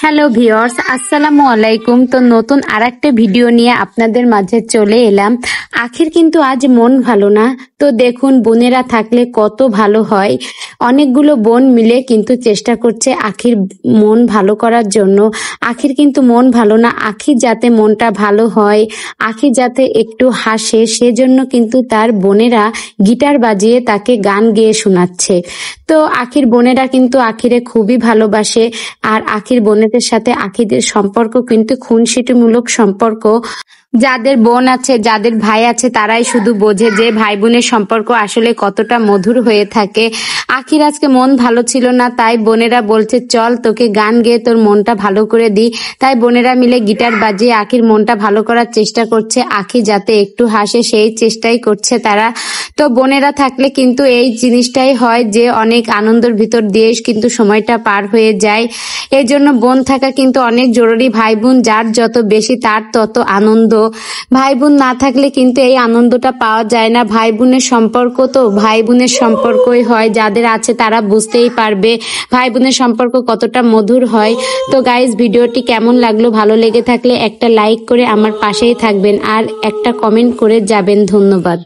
Hello viewers, আসসালামু আলাইকুম। তো নতুন আরেকটা ভিডিও নিয়ে আপনাদের মাঝে চলে এলাম। আখির কিন্তু আজ মন ভালো না। তো দেখুন, বোনেরা থাকলে কত ভালো হয়। অনেকগুলো বোন মিলে কিন্তু চেষ্টা করছে আখির মন ভালো করার জন্য। আখির কিন্তু মন ভালো না, আখির যাতে মনটা ভালো হয়, আখি যাতে একটু হাসে, সেজন্য কিন্তু তার বোনেরা গিটার বাজিয়ে তাকে গান গেয়ে শোনাচ্ছে। তো আখির বোনেরা কিন্তু আখিরে খুবই ভালোবাসে। আর আখির বোনেদের সাথে আখিদের সম্পর্ক কিন্তু খুনসুটিমূলক সম্পর্ক। যাদের বোন আছে, যাদের ভাই আছে, তারাই শুধু বোঝে যে ভাই বোনের সম্পর্ক আসলে কতটা মধুর হয়ে থাকে। আখির আজকে মন ভালো ছিল না, তাই বোনেরা বলছে চল তোকে গান গেয়ে তোর মনটা ভালো করে দিই। তাই বোনেরা মিলে গিটার বাজিয়ে আখির মনটা ভালো করার চেষ্টা করছে, আখি যাতে একটু হাসে সেই চেষ্টাই করছে তারা। তো বোনেরা থাকলে কিন্তু এই জিনিসটাই হয় যে অনেক আনন্দের ভিতর দিয়ে কিন্তু সময়টা পার হয়ে যায়। এই জন্য বোন থাকা কিন্তু অনেক জরুরি। ভাই বোন যার যত বেশি তার তত আনন্দ। ভাই বোন না থাকলে কিন্তু এই আনন্দটা পাওয়া যায় না। ভাই বোনের সম্পর্ক তো ভাই বোনের সম্পর্কই হয়, যাদের আছে তারা বুঝতেই পারবে ভাই বোনের সম্পর্ক কতটা মধুর হয়। তো গাইজ, ভিডিওটি কেমন লাগলো? ভালো লেগে থাকলে একটা লাইক করে আমার পাশেই থাকবেন আর একটা কমেন্ট করে যাবেন। ধন্যবাদ।